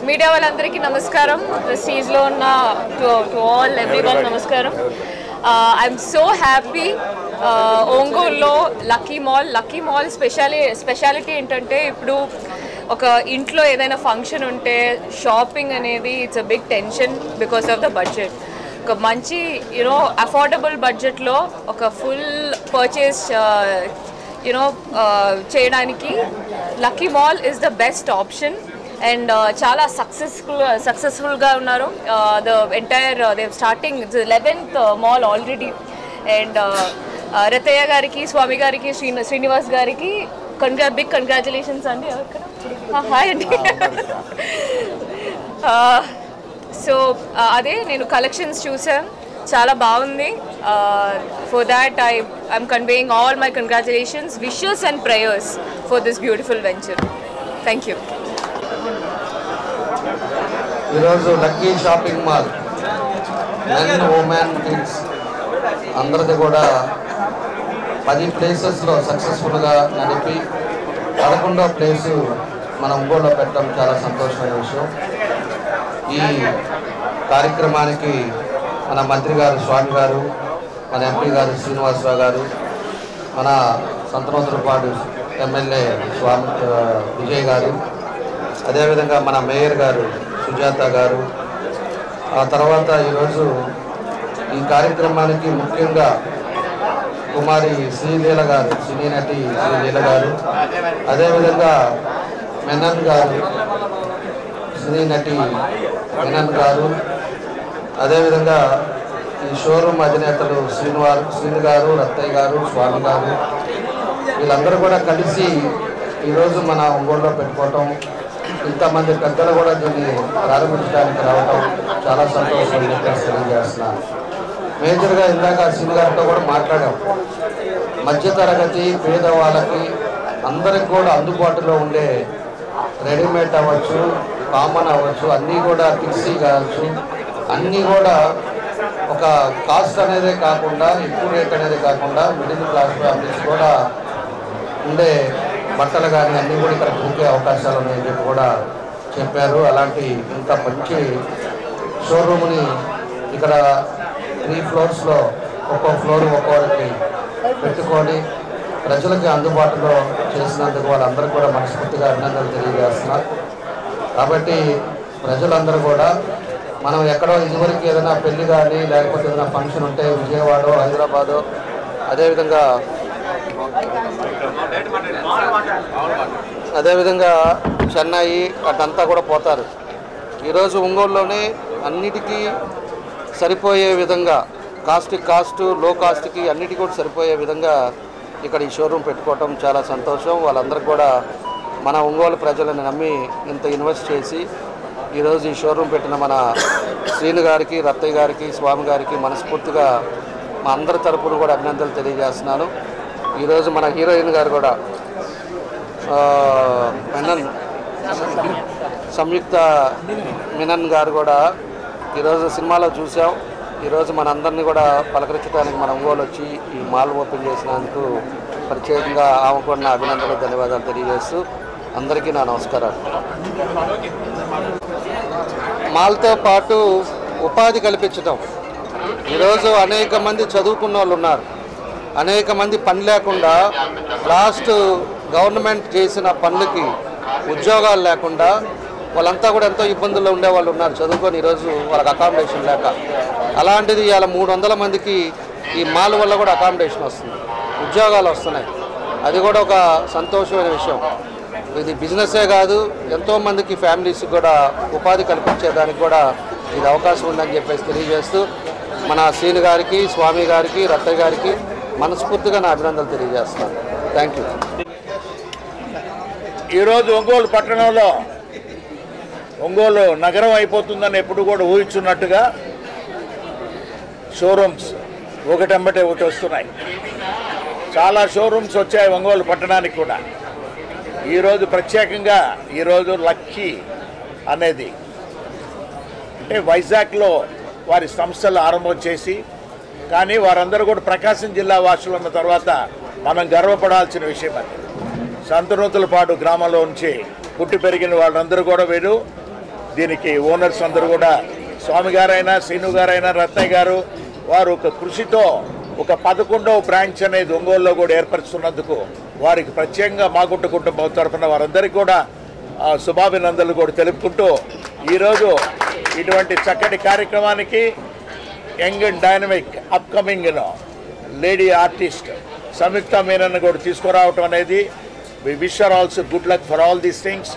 Media వాళ్ళందరికీ నమస్కారం. ప్రెస్టీజ్లో ఉన్న టు ఆల్ ఎవ్రీవన్ నమస్కారం. I'm so happy. ఒంగోలులో లక్కీ మాల్ స్పెషాలిటీ ఏంటంటే ఇప్పుడు ఒక ఇంట్లో ఏదైనా ఫంక్షన్ ఉంటే షాపింగ్ అనేది it's a big tension because of the budget. ఒక మంచి అఫోర్డబుల్ బడ్జెట్లో ఒక ఫుల్ పర్చేస్ చేయడానికి lucky mall is the best option. And చాలా సక్సెస్ఫుల్గా ఉన్నారు. The entire day starting 11th mall already. And Ratayya గారికి, స్వామి గారికి, శ్రీనివాస్ గారికి బిగ్ కంగ్రాచులేషన్స్ అండి. హాయ్ అండి. సో అదే నేను కలెక్షన్స్ చూసాను, చాలా బాగుంది. For that I'm conveying all my congratulations, wishes and prayers for this beautiful venture. Thank you. ఈరోజు lucky shopping mall men, women, kids అందరిది కూడా 10 ప్లేసెస్లో సక్సెస్ఫుల్గా నడిపి 11వ ప్లేసు మన ఒంగోలులో పెట్టడం చాలా సంతోషమైన విషయం. ఈ కార్యక్రమానికి మన మంత్రి గారు స్వామి గారు, మన ఎంపీ గారు శ్రీనివాసరావు గారు, మన సంతనోతులపాడు ఎమ్మెల్యే స్వామి విజయ్ గారు, అదేవిధంగా మన మేయర్ గారు సుజాత గారు, ఆ తర్వాత ఈరోజు ఈ కార్యక్రమానికి ముఖ్యంగా కుమారి శ్రీలీల గారు, సినీ నటి శ్రీలీల గారు, అదేవిధంగా మెనన్ గారు, సినీ నటి మెనన్ గారు, అదేవిధంగా ఈ షోరూమ్ అధినేతలు శ్రీను గారు, రత్తయ్య గారు, స్వామి గారు, వీళ్ళందరూ కూడా కలిసి ఈరోజు మన ఒంగోలులో పెట్టుకోవటం, ఇంతమంది పెద్దలు కూడా దీన్ని ప్రారంభించడానికి రావటం చాలా సంతోషం తెలియజేస్తున్నాను. మేజర్గా ఇందాక శ్రీను గారితో కూడా మాట్లాడాం. మధ్యతరగతి పేదవాళ్ళకి అందరికి కూడా అందుబాటులో ఉండే రెడీమేడ్ అవ్వచ్చు, కామన్ అవ్వచ్చు, అన్నీ కూడా కిడ్సీ కావచ్చు, అన్నీ కూడా ఒక కాస్ట్ అనేదే కాకుండా, ఎక్కువ రేట్ అనేది కాకుండా మిడిల్ క్లాస్ ఫ్యామిలీస్ కూడా ఉండే బట్టలు కానీ అన్నీ కూడా ఇక్కడ దొరికే అవకాశాలు ఉన్నాయని చెప్పి కూడా చెప్పారు. అలాంటి ఇంత మంచి షోరూమ్ని ఇక్కడ 3 ఫ్లోర్స్లో ఒక్కో ఫ్లోర్ ఒక్కొక్కరికి పెట్టుకొని ప్రజలకి అందుబాటులో చేసినందుకు వాళ్ళందరికీ కూడా మనస్ఫూర్తిగా అభినందనలు తెలియజేస్తున్నారు. కాబట్టి ప్రజలందరూ కూడా మనం ఎక్కడో ఇదివరకు ఏదైనా పెళ్లి కానీ లేకపోతే ఏదైనా ఫంక్షన్ ఉంటే విజయవాడ, హైదరాబాదు, అదేవిధంగా చెన్నై అటంతా కూడా పోతారు. ఈరోజు ఒంగోలులోనే అన్నిటికీ సరిపోయే విధంగా కాస్ట్, లో కాస్ట్కి అన్నిటికీ కూడా సరిపోయే విధంగా ఇక్కడ ఈ షోరూమ్ పెట్టుకోవటం చాలా సంతోషం. వాళ్ళందరికీ కూడా మన ఒంగోలు ప్రజలను నమ్మి ఇంత ఇన్వెస్ట్ చేసి ఈరోజు ఈ షోరూమ్ పెట్టిన మన శ్రీను గారికి, రత్తయ్య గారికి, స్వామి గారికి మనస్ఫూర్తిగా మా అందరి తరపున కూడా అభినందనలు తెలియజేస్తున్నాను. ఈరోజు మన హీరోయిన్ గారు కూడా సంయుక్త మీనన్ గారు కూడా ఈరోజు సినిమాలో చూసాం. ఈరోజు మనందరినీ కూడా పలకరించడానికి మన ఒంగోలు వచ్చి ఈ మాల్ ఓపెన్ చేసినందుకు ప్రత్యేకంగా ఆమె కూడా నా అభినందనలు, ధన్యవాదాలు తెలియజేస్తూ అందరికీ నా నమస్కారాలు. మాల్తో పాటు ఉపాధి కల్పించడం. ఈరోజు అనేక మంది చదువుకున్న వాళ్ళు ఉన్నారు, అనేక మంది పని లేకుండా లాస్ట్ గవర్నమెంట్ చేసిన పనులకి ఉద్యోగాలు లేకుండా వాళ్ళంతా కూడా ఎంతో ఇబ్బందుల్లో ఉండేవాళ్ళు ఉన్నారు చదువుకొని, ఈరోజు వాళ్ళకి అకామిడేషన్ లేక. అలాంటిది ఇవాళ 300 మందికి ఈ మాల్ వల్ల కూడా అకామిడేషన్ వస్తుంది, ఉద్యోగాలు వస్తున్నాయి. అది కూడా ఒక సంతోషమైన విషయం. ఇది బిజినెస్సే కాదు, ఎంతోమందికి ఫ్యామిలీస్ కూడా ఉపాధి కల్పించేదానికి కూడా ఇది అవకాశం ఉందని చెప్పేసి తెలియజేస్తూ మన శ్రీను గారికి, స్వామి గారికి, రత్తయ్య గారికి మనస్ఫూర్తిగా నా అభినందనలు తెలియజేస్తున్నాను. Thank you. ఈరోజు ఒంగోలు పట్టణంలో ఒంగోలు నగరం అయిపోతుందని ఎప్పుడు కూడా ఊహించున్నట్టుగా షోరూమ్స్ ఒకటెంబటే ఒకటి వస్తున్నాయి. చాలా షోరూమ్స్ వచ్చాయి ఒంగోలు పట్టణానికి కూడా. ఈరోజు ప్రత్యేకంగా ఈరోజు లక్కీ అనేది అంటే వైజాగ్లో వారి సంస్థలు ఆరంభం చేసి, కానీ వారందరూ కూడా ప్రకాశం జిల్లా వాసులు ఉన్న తర్వాత మనం గర్వపడాల్సిన విషయం అది. సంతనూతులపాడు గ్రామంలో నుంచి పుట్టి పెరిగిన వాళ్ళందరూ కూడా వీరు దీనికి ఓనర్స్ అందరూ కూడా స్వామి గారైనా శ్రీను గారైనా రత్నయ్య గారు వారు ఒక కృషితో ఒక 11వ బ్రాంచ్ అనేది ఒంగోలులో కూడా ఏర్పరుస్తున్నందుకు వారికి ప్రత్యేకంగా మాగుంట కుటుంబం తరఫున వారందరికీ కూడా శుభాభినందనలు కూడా తెలుపుకుంటూ ఈరోజు ఇటువంటి చక్కటి కార్యక్రమానికి young and dynamic upcoming lady artist Samyuktha Menon కూడా తీసుకురావటం అనేది we wish her also good luck for all these things.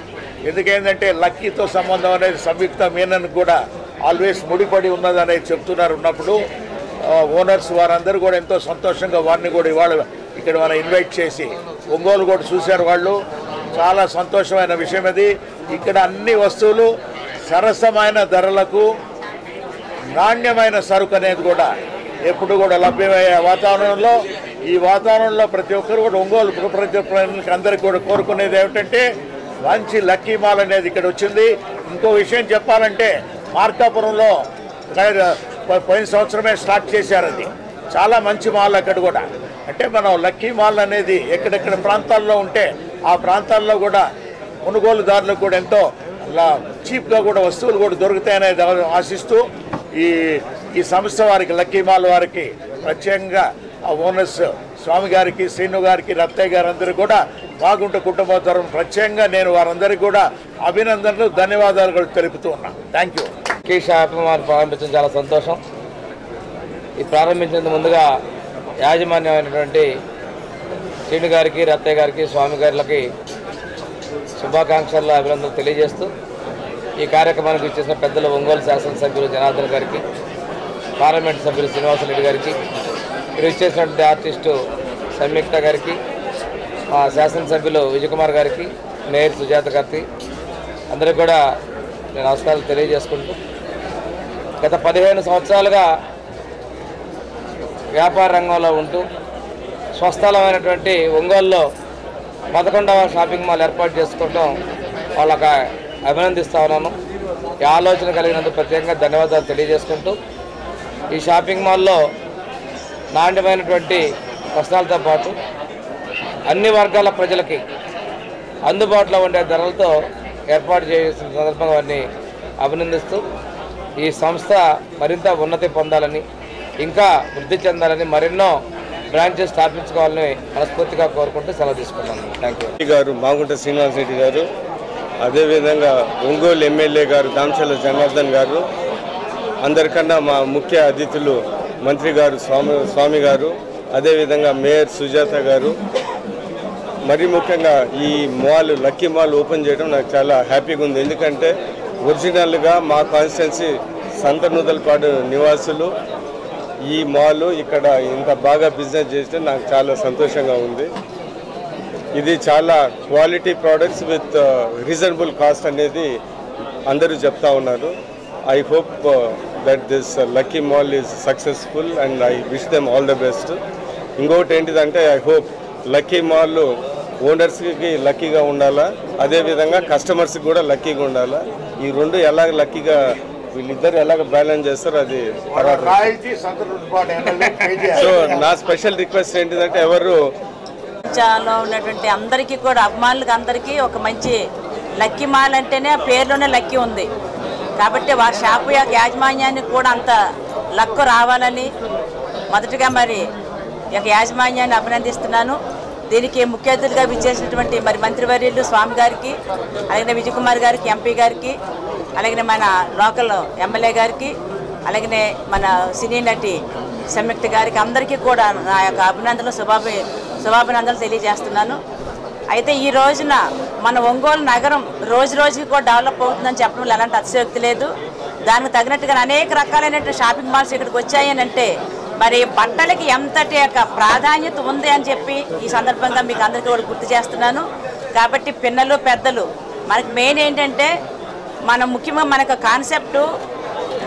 ఎందుకేంటంటే లక్కీతో సంబంధం అనేది సంయుక్త మీనన్ కూడా ఆల్వేస్ ముడిపడి ఉన్నదనేది చెప్తున్నారు. ఉన్నప్పుడు ఓనర్స్ వారందరూ కూడా ఎంతో సంతోషంగా వారిని కూడా ఇవాళ ఇక్కడ మనం ఇన్వైట్ చేసి ఒంగోలు కూడా చూశారు. వాళ్ళు చాలా సంతోషమైన విషయం అది. ఇక్కడ అన్ని వస్తువులు సరసమైన ధరలకు నాణ్యమైన సరుకు అనేది కూడా ఎప్పుడు కూడా లభ్యమయ్యే వాతావరణంలో ఈ వాతావరణంలో ప్రతి ఒక్కరు కూడా ఒంగోలు ప్రజలకు అందరికీ కూడా కోరుకునేది ఏమిటంటే మంచి లక్కీ మాల్ అనేది ఇక్కడ వచ్చింది. ఇంకో విషయం చెప్పాలంటే మార్కాపురంలో పోయిన సంవత్సరమే స్టార్ట్ చేశారు. అది చాలా మంచి మాల్ అక్కడ కూడా. అంటే మనం లక్కీ మాల్ అనేది ఎక్కడెక్కడ ప్రాంతాల్లో ఉంటే ఆ ప్రాంతాల్లో కూడా కొనుగోలుదారులకు కూడా ఎంతో చీప్గా కూడా వస్తువులు కూడా దొరుకుతాయనేది ఆశిస్తూ ఈ సంస్థ వారికి లక్కీ మాల్ వారికి ప్రత్యేకంగా ఆ ఓనర్స్ స్వామి గారికి శ్రీను గారికి రత్తయ్య గారు అందరూ కూడా మాగుంట కుటుంబ తరఫున ప్రత్యేకంగా నేను వారందరికీ కూడా అభినందనలు ధన్యవాదాలు కూడా తెలుపుతూ ఉన్నాను. Thank you. Lucky shopping mall ప్రారంభించడం చాలా సంతోషం. ఈ ప్రారంభించేందుకు ముందుగా యాజమాన్యమైనటువంటి శ్రీను గారికి రత్తయ్య గారికి స్వామి గారికి శుభాకాంక్షలు అభినందనలు తెలియజేస్తూ ఈ కార్యక్రమానికి ఇచ్చేసిన పెద్దలు ఒంగోలు శాసనసభ్యులు జనార్దన్ గారికి, పార్లమెంట్ సభ్యులు శ్రీనివాసరెడ్డి గారికి, ఇక్కడ ఇచ్చేసినటువంటి ఆర్టిస్టు సంయుక్త గారికి, మా శాసనసభ్యులు విజయకుమార్ గారికి, మేయర్ సుజాత గారికి అందరికీ కూడా నేను నమస్కారాలు తెలియజేసుకుంటూ గత 15 సంవత్సరాలుగా వ్యాపార రంగంలో ఉంటూ స్వస్థలమైనటువంటి ఒంగోలులో 11వ షాపింగ్ మాల్ ఏర్పాటు చేసుకోవడం వాళ్ళకి అభినందిస్తా ఉన్నాను. ఈ ఆలోచన కలిగినందుకు ప్రత్యేకంగా ధన్యవాదాలు తెలియజేసుకుంటూ ఈ షాపింగ్ మాల్లో నాణ్యమైనటువంటి వస్త్రాలతో పాటు అన్ని వర్గాల ప్రజలకి అందుబాటులో ఉండే ధరలతో ఏర్పాటు చేసిన సందర్భంగా వారిని అభినందిస్తూ ఈ సంస్థ మరింత ఉన్నతి పొందాలని ఇంకా వృద్ధి చెందాలని మరెన్నో బ్రాంచెస్ స్థాపించుకోవాలని మనస్ఫూర్తిగా కోరుకుంటూ సెలవు తీసుకున్నాను. Thank you. గారు మాగుంట శ్రీనివాసరెడ్డి గారు, అదేవిధంగా ఒంగోలు ఎమ్మెల్యే గారు దామచర్ల జనార్దన్ గారు, అందరికన్నా మా ముఖ్య అతిథులు మంత్రి గారు స్వామి గారు, అదేవిధంగా మేయర్ సుజాత గారు, మరీ ముఖ్యంగా ఈ మాల్ లక్కీ మాల్ ఓపెన్ చేయడం నాకు చాలా హ్యాపీగా ఉంది. ఎందుకంటే ఒరిజినల్గా మా కాన్స్టిట్యున్సీ సంతనూతలపాడు నివాసులు ఈ మాల్ ఇక్కడ ఇంత బాగా బిజినెస్ చేస్తే నాకు చాలా సంతోషంగా ఉంది. ఇది చాలా quality products with reasonable cost అనేది అందరూ చెప్తా ఉన్నారు. I hope that this lucky mall is successful and I wish them all the best. ఇంకొకటి ఏంటిదంటే ఐ హోప్ లక్కీ మాల్ ఓనర్స్కి లక్కీగా ఉండాలా, అదేవిధంగా కస్టమర్స్కి కూడా లక్కీగా ఉండాలా. ఈ రెండు ఎలాగ లక్కీగా వీళ్ళిద్దరు ఎలాగ బ్యాలెన్స్ చేస్తారు అది తర్వాత. సో నా స్పెషల్ రిక్వెస్ట్ ఏంటిదంటే ఎవరు లో ఉన్నటువంటి అందరికీ కూడా అభిమానులకు అందరికీ ఒక మంచి లక్కీ మాల్ అంటేనే పేరులోనే లక్కీ ఉంది కాబట్టి వారి షాపు యొక్క యాజమాన్యానికి కూడా అంత లక్కు రావాలని మొదటగా మరి యొక్క యాజమాన్యాన్ని అభినందిస్తున్నాను. దీనికి ముఖ్య అతిథిగా విచ్చేసినటువంటి మరి మంత్రివర్యులు స్వామి గారికి, అలాగే విజయకుమార్ గారికి, ఎంపీ గారికి, అలాగే మన లోకల్ ఎమ్మెల్యే గారికి, అలాగే మన సినీ నటి సంయుక్త గారికి అందరికీ కూడా నా యొక్క అభినందనలు శుభాభినందనలు తెలియజేస్తున్నాను. అయితే ఈ రోజున మన ఒంగోలు నగరం రోజు రోజుకి కూడా డెవలప్ అవుతుందని చెప్పడంలో ఎలాంటి అతిశయోక్తి లేదు. దానికి తగినట్టుగా అనేక రకాలైనటువంటి షాపింగ్ మాల్స్ ఇక్కడికి వచ్చాయని అంటే మరి బట్టలకి ఎంతటి యొక్క ప్రాధాన్యత ఉంది అని చెప్పి ఈ సందర్భంగా మీకు అందరికీ కూడా గుర్తు చేస్తున్నాను. కాబట్టి పిల్లలు పెద్దలు మనకి మెయిన్ ఏంటంటే ముఖ్యంగా మనకు కాన్సెప్టు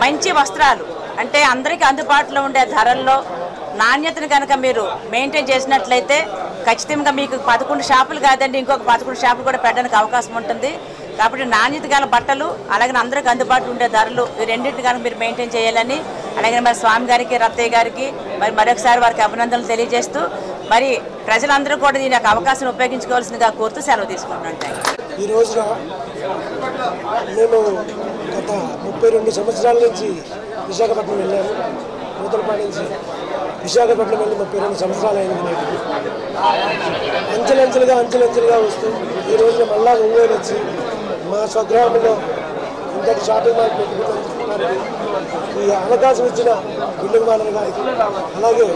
మంచి వస్త్రాలు అంటే అందరికీ అందుబాటులో ఉండే ధరల్లో నాణ్యతను కనుక మీరు మెయింటైన్ చేసినట్లయితే ఖచ్చితంగా మీకు 11 షాపులు కాదండి ఇంకొక 11 షాపులు కూడా పెట్టడానికి అవకాశం ఉంటుంది. కాబట్టి నాణ్యత గల బట్టలు అలాగే అందరికీ అందుబాటులో ఉండే ధరలు ఈ రెండింటిని కనుక మీరు మెయింటైన్ చేయాలని అలాగే మరి స్వామి గారికి రత్తయ్య గారికి మరి మరొకసారి వారికి అభినందనలు తెలియజేస్తూ మరి ప్రజలందరూ కూడా దీని యొక్క అవకాశం ఉపయోగించుకోవాల్సిందిగా కోరుతూ సెలవు తీసుకుంటున్నాను. ఈ రోజున మేము గత 32 సంవత్సరాల నుంచి విశాఖపట్నం వెళ్ళాను. నూతలపాడు నుంచి విశాఖపట్నం వెళ్ళి 32 సంవత్సరాలు అయింది. నేటికి అంచెలంచెలుగా వస్తూ ఈ రోజున మళ్ళా ఒంగోలు వచ్చి మా స్వగ్రామంలో ఇంతటి షాపింగ్ మాల్ పెట్టుకున్నందుకు ఈ అవకాశం ఇచ్చిన బిల్డింగ్ మానవ గారికి, అలాగే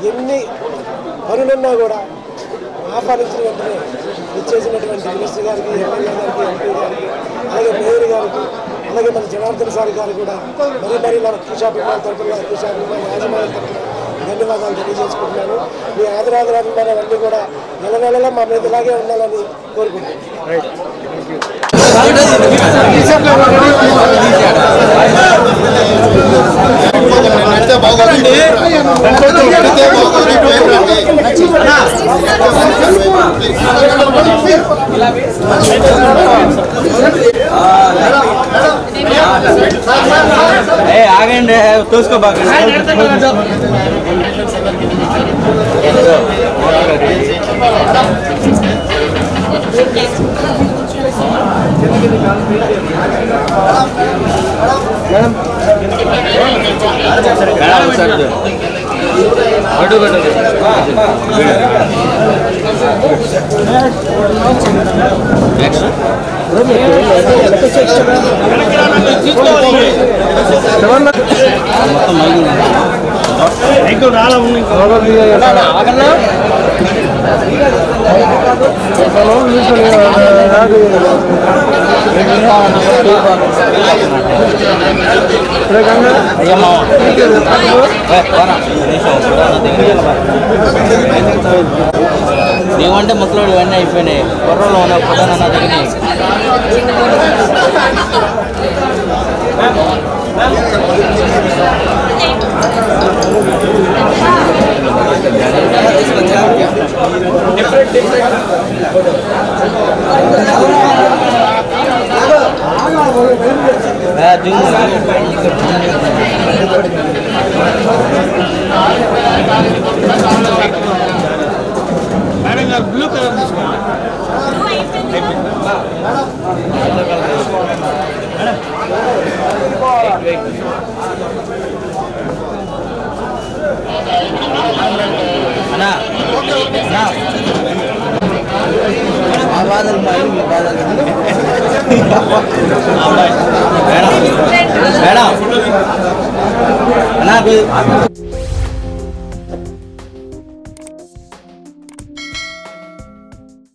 ఎన్ని పనులున్నా కూడా ఆహ్వానించిన వెంటనే ఇచ్చేసినటువంటి మినిస్టర్ గారికి, ఎమ్మెల్యే గారికి, ఎంపీ గారికి, అలాగే మేయర్ గారికి, అలాగే మన జనార్దన్ సార్ గారు కూడా మరీ లక్కీ షాపింగ్ మాల్ తరఫున, లక్కీ షాపింగ్ మాల్ యాజమాన్యం తరఫున ధన్యవాదాలు తెలియజేసుకుంటున్నాను. మీ ఆదరాభిమానాలన్నీ కూడా నెల మా మీద ఇలాగే ఉండాలని కోరుకుంటున్నాను. ఆగండి చూసుకోబాకండి. ఏమంటే ముసలోడు ఇవన్నీ అయిపోయినాయి. కుర్రలో ఉన్న ఫోటోలు అన్న దిగినాయి. బ్లూ కలర్ బాధలు మేడం